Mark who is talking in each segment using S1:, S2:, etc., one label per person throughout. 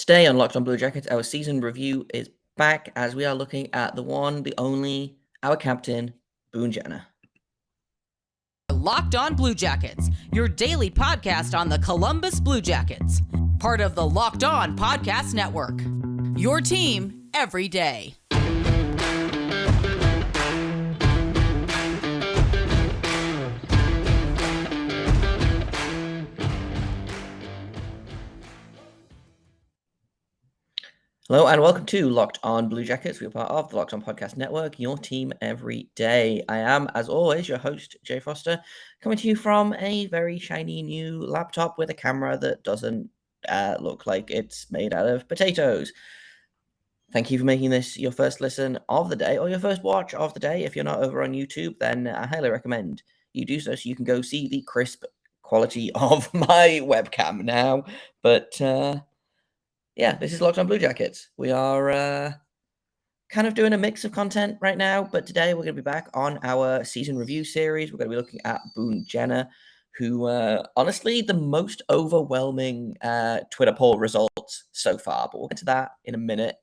S1: Today on Locked on Blue Jackets, our season review is back as we are looking at the one, the only, our captain, Boone Jenner.
S2: Locked on Blue Jackets, your daily podcast on the Columbus Blue Jackets, part of the Locked On Podcast Network. Your team every day.
S1: Hello and welcome to Locked on Blue Jackets. We're part of the Locked on Podcast Network, your team every day. I am, as always, your host, Jay Foster, coming to you from a very shiny new laptop with a camera that doesn't look like it's made out of potatoes. Thank you for making this your first listen of the day or your first watch of the day. If you're not over on YouTube, then I highly recommend you do so you can go see the crisp quality of my webcam now. But yeah, this is Locked on Blue Jackets. We are kind of doing a mix of content right now, but today we're going to be back on our season review series. We're going to be looking at Boone Jenner, who honestly the most overwhelming Twitter poll results so far, but we'll get to that in a minute.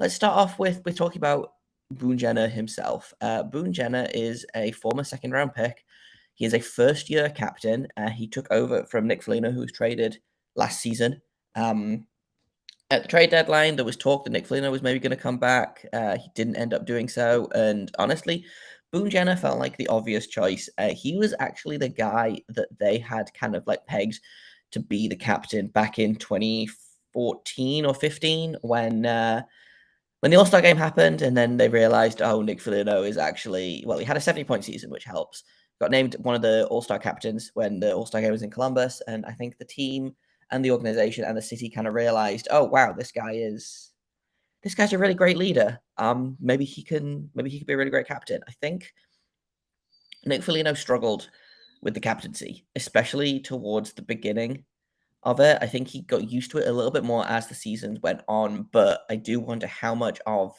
S1: Let's start off with talking about Boone Jenner himself. Boone Jenner is a former second-round pick. He is a first-year captain. He took over from Nick Foligno, who was traded last season. At the trade deadline, there was talk that Nick Foligno was maybe going to come back. He didn't end up doing so. And honestly, Boone Jenner felt like the obvious choice. He was actually the guy that they had kind of like pegged to be the captain back in 2014 or 15 when the All-Star game happened. And then they realized, oh, Nick Foligno is actually, well, he had a 70-point season, which helps. Got named one of the All-Star captains when the All-Star game was in Columbus. And I think the team and the organization and the city kind of realized, oh wow, this guy's a really great leader. Maybe he could be a really great captain. I think Nick Foligno struggled with the captaincy, especially towards the beginning of it. I think he got used to it a little bit more as the seasons went on, but I do wonder how much of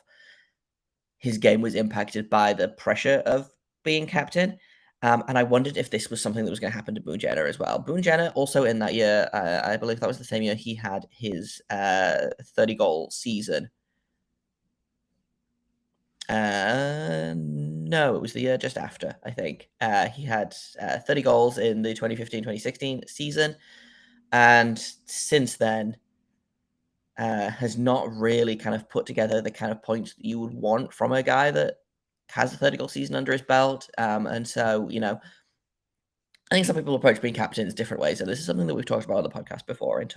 S1: his game was impacted by the pressure of being captain. And I wondered if this was something that was going to happen to Boone Jenner as well. Boone Jenner also in that year, I believe that was the same year he had his 30-goal season. No, it was the year just after, I think. He had 30 goals in the 2015-2016 season. And since then, has not really kind of put together the kind of points that you would want from a guy that has a 30-goal season under his belt. And so, I think some people approach being captains different ways. And this is something that we've talked about on the podcast before in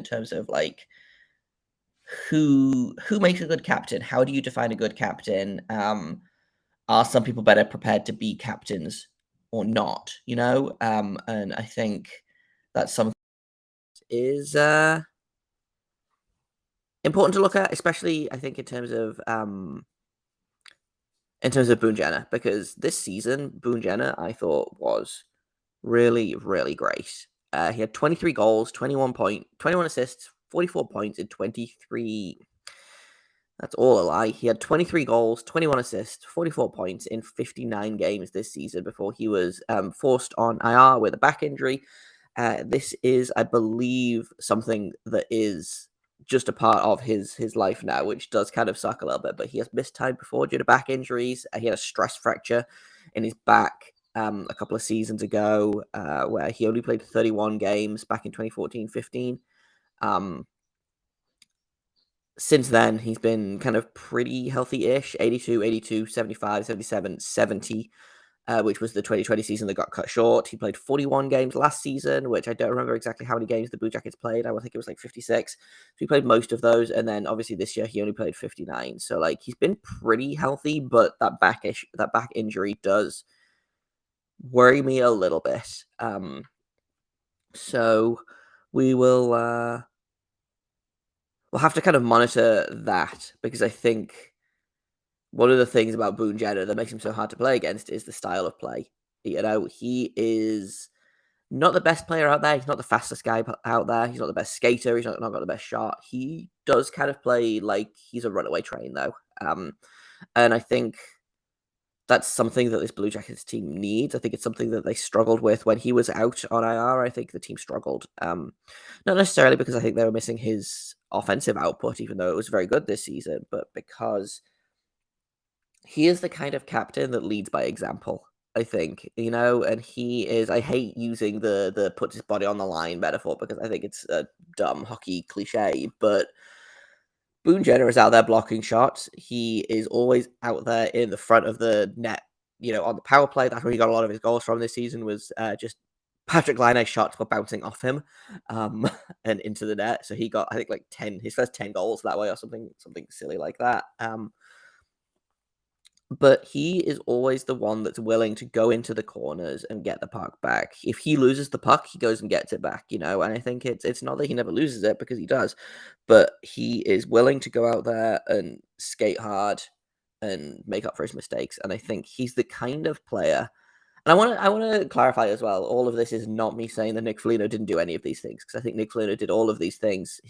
S1: terms of like who makes a good captain? How do you define a good captain? Are some people better prepared to be captains or not? And I think that's something is important to look at, especially I think in terms of Boone Jenner, because this season Boone Jenner I thought was really, really great. He had 23 goals, 21 assists, 44 points in 23. That's all a lie. He had 23 goals, 21 assists, 44 points in 59 games this season before he was forced on IR with a back injury. This is, I believe, something that is just a part of his life now, which does kind of suck a little bit, but he has missed time before due to back injuries. He had a stress fracture in his back a couple of seasons ago, where he only played 31 games back in 2014-15. Since then, he's been kind of pretty healthy-ish, 82, 82, 75, 77, 70, which was the 2020 season that got cut short. He played 41 games last season, which I don't remember exactly how many games the Blue Jackets played. I think it was like 56. So he played most of those, and then obviously this year he only played 59. So like he's been pretty healthy, but that back injury does worry me a little bit. So we will we'll have to kind of monitor that, because I think one of the things about Boone Jenner that makes him so hard to play against is the style of play. He is not the best player out there. He's not the fastest guy out there. He's not the best skater. He's not got the best shot. He does kind of play like he's a runaway train, though. And I think that's something that this Blue Jackets team needs. I think it's something that they struggled with when he was out on IR. I think the team struggled, not necessarily because I think they were missing his offensive output, even though it was very good this season, but because he is the kind of captain that leads by example. I think, and he is. I hate using the puts his body on the line metaphor because I think it's a dumb hockey cliche, but Boone Jenner is out there blocking shots. He is always out there in the front of the net, on the power play. That's where he got a lot of his goals from this season was just Patrick Laine's shots were bouncing off him and into the net. So he got, I think, like his first 10 goals that way or something silly like that. But he is always the one that's willing to go into the corners and get the puck back. If he loses the puck, he goes and gets it back, and I think it's not that he never loses it because he does, but he is willing to go out there and skate hard and make up for his mistakes. And I think he's the kind of player. And I want to clarify as well. All of this is not me saying that Nick Foligno didn't do any of these things because I think Nick Foligno did all of these things.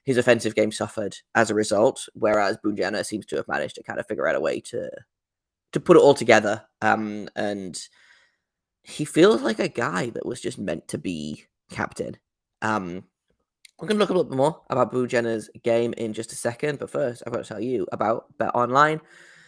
S1: His offensive game suffered as a result, whereas Boone Jenner seems to have managed to kind of figure out a way to put it all together. And he feels like a guy that was just meant to be captain. We're going to look a little bit more about Boone Jenner's game in just a second, but first, I've got to tell you about BetOnline.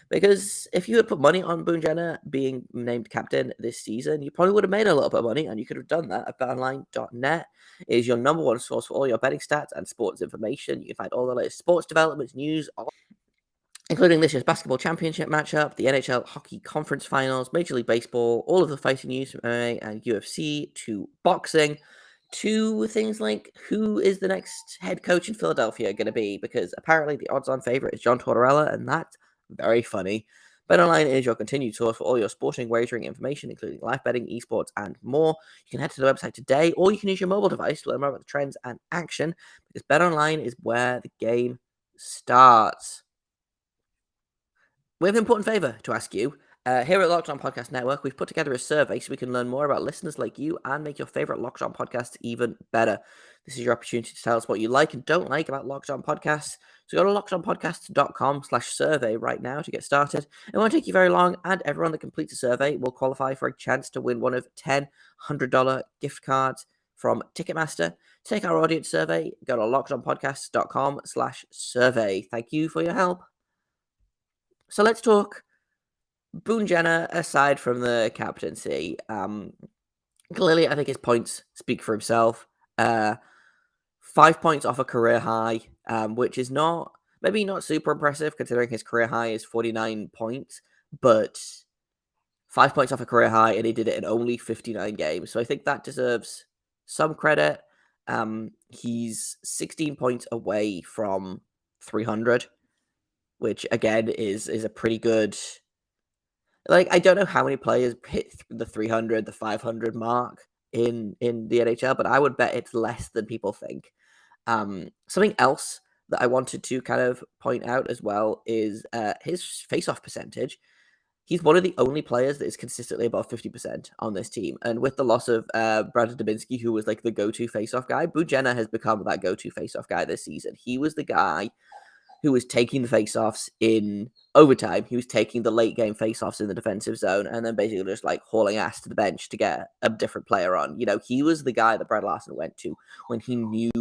S1: Because if you had put money on Boone Jenner being named captain this season, you probably would have made a little bit of money, and you could have done that at betonline.net. It is your number one source for all your betting stats and sports information. You can find all the latest sports developments, news, including this year's basketball championship matchup, the NHL hockey conference finals, Major League Baseball, all of the fighting news from MMA and UFC to boxing, to things like who is the next head coach in Philadelphia going to be, because apparently the odds-on favorite is John Tortorella, and that's very funny. BetOnline is your continued source for all your sporting wagering information, including live betting, esports, and more. You can head to the website today, or you can use your mobile device to learn more about the trends and action, because BetOnline is where the game starts. We have an important favor to ask you. Here at Locked On Podcast Network, we've put together a survey so we can learn more about listeners like you and make your favorite Locked On podcasts even better. This is your opportunity to tell us what you like and don't like about Locked On Podcasts. So go to lockedonpodcasts.com/survey right now to get started. It won't take you very long, and everyone that completes a survey will qualify for a chance to win one of 10 $100 gift cards from Ticketmaster. Take our audience survey. Go to lockedonpodcasts.com/survey. Thank you for your help. So let's talk Boone Jenner, aside from the captaincy. Clearly, I think his points speak for himself. 5 points off a career high, which is maybe not super impressive considering his career high is 49 points, but 5 points off a career high, and he did it in only 59 games. So I think that deserves some credit. He's 16 points away from 300, which again is a pretty good. Like, I don't know how many players hit the 300, the 500 mark in the NHL, but I would bet it's less than people think. Something else that I wanted to kind of point out as well is his face-off percentage. He's one of the only players that is consistently above 50% on this team. And with the loss of Brad Dubinsky, who was like the go-to face-off guy, Boone Jenner has become that go-to face-off guy this season. He was the guy who was taking the face-offs in overtime. He was taking the late game face-offs in the defensive zone and then basically just like hauling ass to the bench to get a different player on. He was the guy that Brad Larson went to when he knew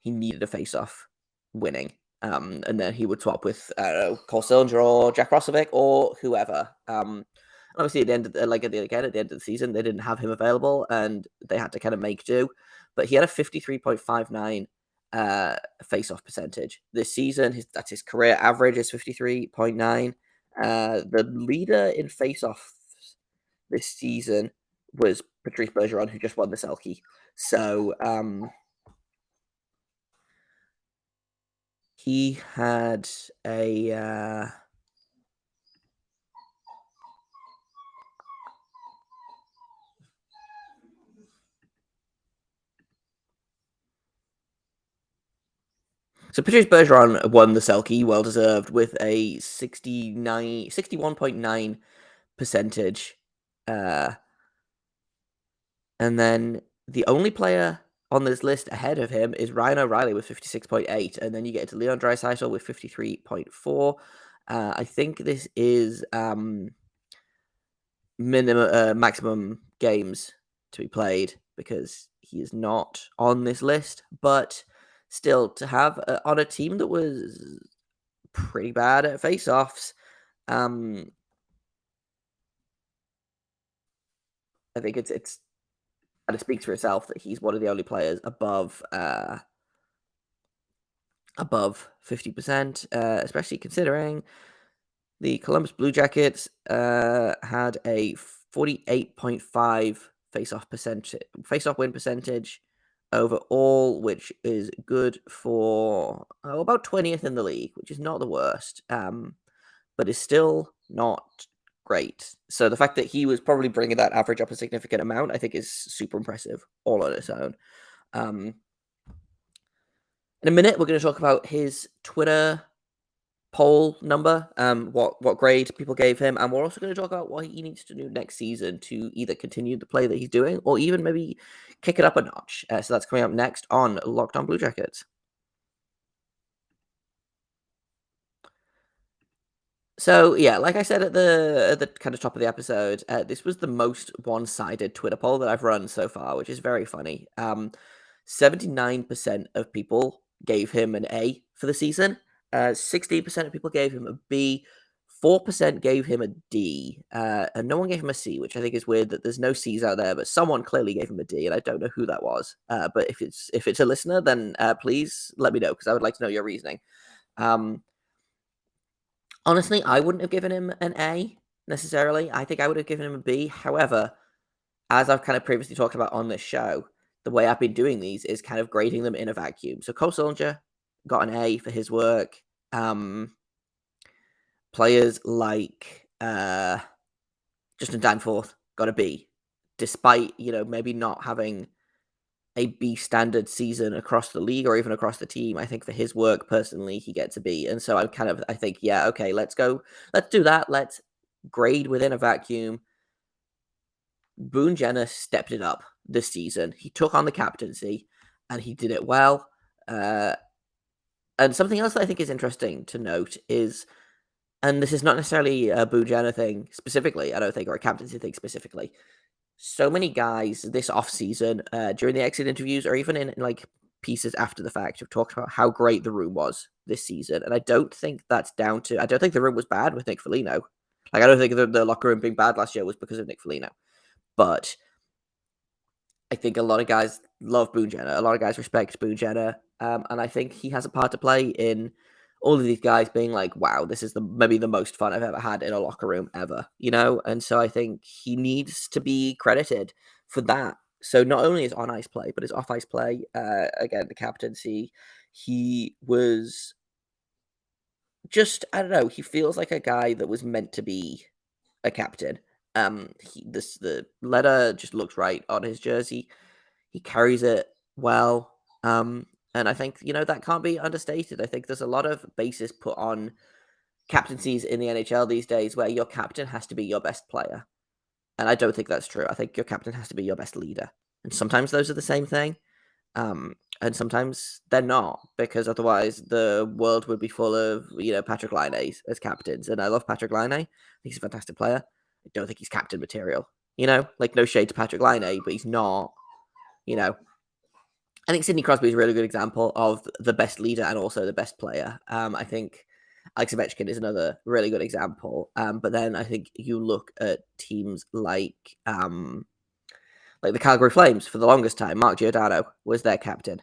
S1: he needed a face-off winning. And then he would swap with, I don't know, Cole Sillinger or Jack Rossovic or whoever. Obviously, at the end of the season, they didn't have him available and they had to kind of make do. But he had a 53.59 face-off percentage this season. That's his career average is 53.9. The leader in face-offs this season was Patrice Bergeron, who just won the Selke. So he had a So Patrice Bergeron won the Selke, well deserved, with a 61.9 percentage. And then the only player on this list ahead of him is Ryan O'Reilly with 56.8. And then you get to Leon Draisaitl with 53.4. I think this is maximum games to be played because he is not on this list. But still, to have on a team that was pretty bad at face-offs, I think it's and it speaks for itself that he's one of the only players above 50%, especially considering the Columbus Blue Jackets had a 48.5 face-off win percentage overall, which is good for about 20th in the league, which is not the worst, but is still not great. So the fact that he was probably bringing that average up a significant amount, I think, is super impressive all on its own. In a minute, we're going to talk about his Twitter poll number, what grade people gave him, and we're also going to talk about what he needs to do next season to either continue the play that he's doing or even maybe kick it up a notch. So that's coming up next on Locked On Blue Jackets. So yeah, like I said at the kind of top of the episode, this was the most one-sided Twitter poll that I've run so far, which is very funny. 79% of people gave him an A for the season. 16% of people gave him a B. 4% gave him a D, and no one gave him a C, which I think is weird that there's no C's out there, but someone clearly gave him a D, and I don't know who that was. But if it's a listener, then please let me know because I would like to know your reasoning. Honestly, I wouldn't have given him an A necessarily. I think I would have given him a B. However, as I've kind of previously talked about on this show, the way I've been doing these is kind of grading them in a vacuum. So Cole Sillinger got an A for his work. Players like Justin Danforth got a B, despite maybe not having a B standard season across the league or even across the team. I think for his work personally, he gets a B. And so I think, yeah, okay, let's do that. Let's grade within a vacuum. Boone Jenner stepped it up this season. He took on the captaincy and he did it well. And something else that I think is interesting to note is, and this is not necessarily a Boone Jenner thing specifically, I don't think, or a captaincy thing specifically. So many guys this offseason, during the exit interviews, or even in like pieces after the fact, have talked about how great the room was this season. And I don't think that's down to, I don't think the room was bad with Nick Foligno. Like, I don't think the locker room being bad last year was because of Nick Foligno. But I think a lot of guys love Boone Jenner. A lot of guys respect Boone Jenner. And I think he has a part to play in all of these guys being like, wow, this is maybe the most fun I've ever had in a locker room ever, And so I think he needs to be credited for that. So not only his on-ice play, but his off-ice play, again, the captaincy, he was just, I don't know, he feels like a guy that was meant to be a captain. The letter just looks right on his jersey. He carries it well. And I think, that can't be understated. I think there's a lot of basis put on captaincies in the NHL these days where your captain has to be your best player. And I don't think that's true. I think your captain has to be your best leader. And sometimes those are the same thing. And sometimes they're not, because otherwise the world would be full of, Patrick Laine as captains. And I love Patrick Laine. I think he's a fantastic player. I don't think he's captain material. Like, no shade to Patrick Laine, but he's not, I think Sidney Crosby is a really good example of the best leader and also the best player. I think Alex Ovechkin is another really good example. But then I think you look at teams like the Calgary Flames for the longest time. Mark Giordano was their captain.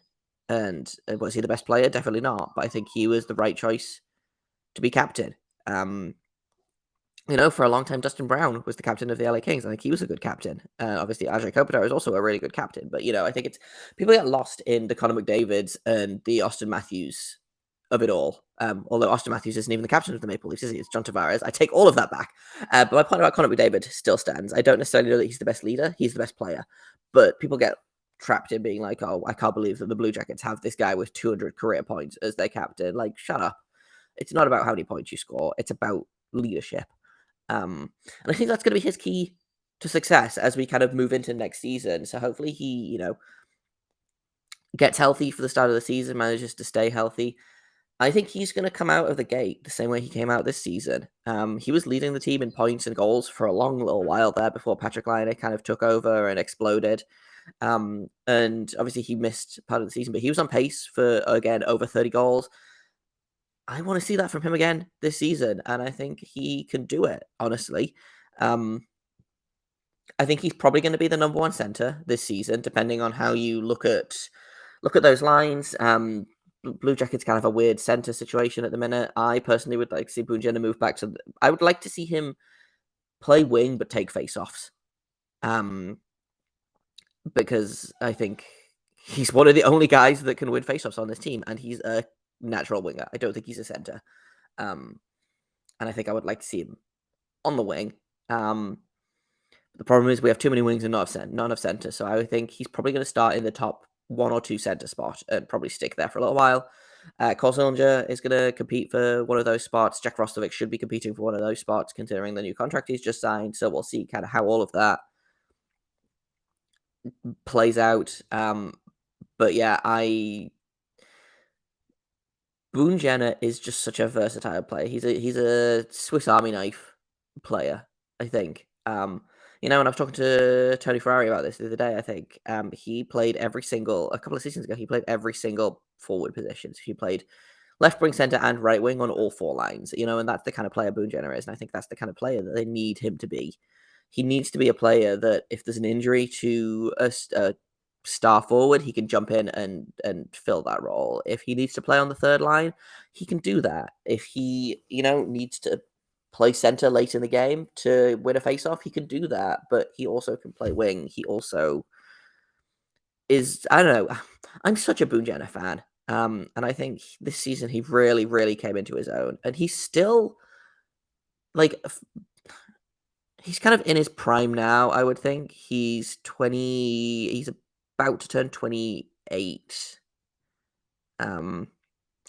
S1: And was he the best player? Definitely not. But I think he was the right choice to be captain. For a long time, Dustin Brown was the captain of the LA Kings. I think he was a good captain. Obviously, Ajay Kopitar is also a really good captain. But, I think people get lost in the Connor McDavids and the Austin Matthews of it all. Although Austin Matthews isn't even the captain of the Maple Leafs, is he? It's John Tavares. I take all of that back. But my point about Connor McDavid still stands. I don't necessarily know that he's the best leader. He's the best player. But people get trapped in being like, oh, I can't believe that the Blue Jackets have this guy with 200 career points as their captain. Like, shut up. It's not about how many points you score. It's about leadership. And I think that's going to be his key to success as we kind of move into next season. So hopefully he, gets healthy for the start of the season, manages to stay healthy. I think he's going to come out of the gate the same way he came out this season. He was leading the team in points and goals for a long little while there before Patrick Laine kind of took over and exploded. And obviously he missed part of the season, but he was on pace for, again, over 30 goals. I want to see that from him again this season, and I think he can do it, honestly. I think he's probably going to be the number one center this season, depending on how you look at those lines. Blue Jackets kind of a weird center situation at the minute. I personally would like to see Boone Jenner move back to. I would like to see him play wing but take face-offs, because I think he's one of the only guys that can win face-offs on this team, and he's a natural winger. I don't think he's a center, and I think I would like to see him on the wing. The problem is we have too many wings and not enough center, so I think he's probably going to start in the top 1 or 2 center spot and probably stick there for a little while. Cole Sillinger is going to compete for one of those spots. Jack Rostovich should be competing for one of those spots, considering the new contract he's just signed. So we'll see kind of how all of that plays out. But yeah, Boone Jenner is just such a versatile player. He's a Swiss Army knife player, I think. And I was talking to Tony Ferrari about this the other day. I think he played a couple of seasons ago, he played every single forward position. So he played left wing, center, and right wing on all 4 lines. And that's the kind of player Boone Jenner is, and I think that's the kind of player that they need him to be. He needs to be a player that if there's an injury to a star forward, he can jump in and fill that role. If he needs to play on the third line, he can do that. If he, needs to play center late in the game to win a face-off, he can do that. But he also can play wing. He also is, I don't know, I'm such a Boone Jenner fan. And I think this season he really, really came into his own. And he's still, he's kind of in his prime now, I would think. He's about to turn 28.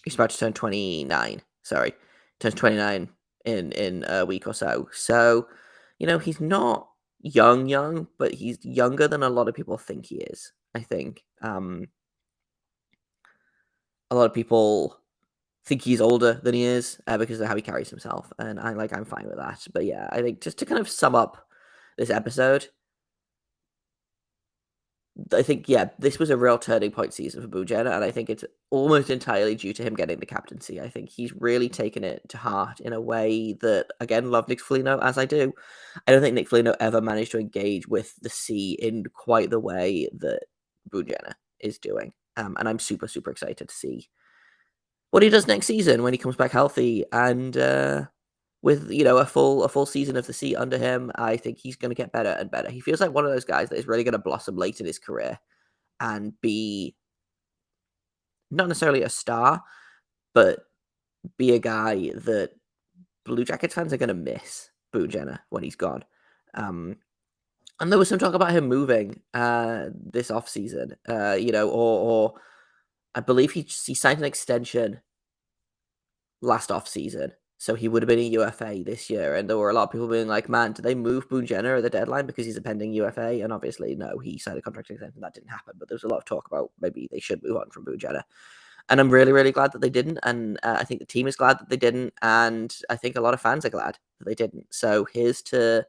S1: He's about to turn 29. Sorry, turns 29 in a week or so. So, he's not young, but he's younger than a lot of people think he is. I think a lot of people think he's older than he is because of how he carries himself, and I'm fine with that. But yeah, I think just to kind of sum up this episode, I think, this was a real turning point season for Boone Jenner, and I think it's almost entirely due to him getting the captaincy. I think he's really taken it to heart in a way that, again, love Nick Foligno as I do. I don't think Nick Foligno ever managed to engage with the C in quite the way that Boone Jenner is doing. And I'm super, super excited to see what he does next season when he comes back healthy and with a full season of the seat under him. I think he's going to get better and better. He feels like one of those guys that is really going to blossom late in his career and be not necessarily a star, but be a guy that Blue Jackets fans are going to miss Boone Jenner when he's gone. And there was some talk about him moving this offseason, or I believe he signed an extension last offseason. So he would have been a UFA this year. And there were a lot of people being like, man, did they move Boone Jenner at the deadline because he's a pending UFA? And obviously, no, he signed a contract extension. That didn't happen. But there was a lot of talk about maybe they should move on from Boone Jenner. And I'm really, really glad that they didn't. And I think the team is glad that they didn't. And I think a lot of fans are glad that they didn't. So here's to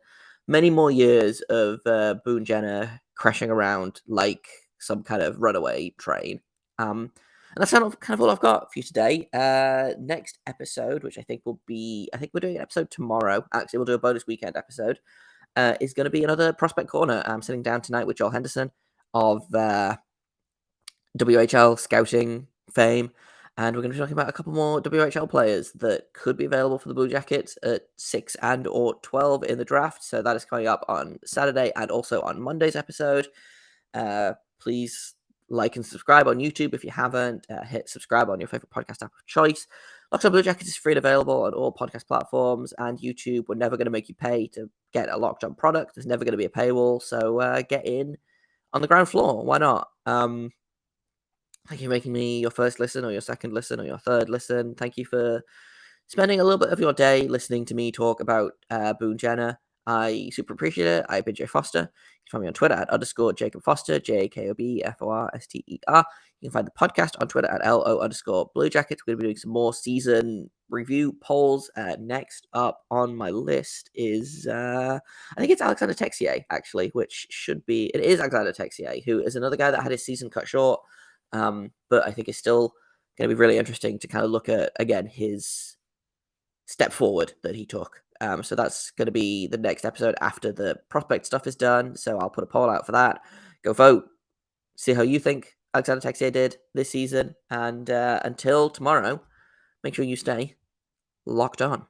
S1: many more years of Boone Jenner crashing around like some kind of runaway train. And that's kind of all I've got for you today. Next episode, which I think we're doing an episode tomorrow. Actually, we'll do a bonus weekend episode. Is going to be another Prospect Corner. I'm sitting down tonight with Joel Henderson of WHL scouting fame. And we're going to be talking about a couple more WHL players that could be available for the Blue Jackets at 6 and or 12 in the draft. So that is coming up on Saturday and also on Monday's episode. Please like and subscribe on YouTube if you haven't. Hit subscribe on your favorite podcast app of choice. Locked On Blue Jackets is free and available on all podcast platforms and YouTube. We're never going to make you pay to get a Locked On product. There's never going to be a paywall. So get in on the ground floor. Why not? Thank you for making me your first listen or your second listen or your third listen. Thank you for spending a little bit of your day listening to me talk about Boone Jenner. I super appreciate it. I've been Jay Foster. You can find me on Twitter at _Jacob Foster, JAKOBFORSTER. You can find the podcast on Twitter at LO_Blue Jackets. We're going to be doing some more season review polls. Next up on my list is, I think it's Alexander Texier, actually, which should be, it is Alexander Texier, who is another guy that had his season cut short, but I think is still going to be really interesting to kind of look at, again, his step forward that he took. So that's going to be the next episode after the prospect stuff is done. So I'll put a poll out for that. Go vote. See how you think Alexander Texier did this season. And until tomorrow, make sure you stay locked on.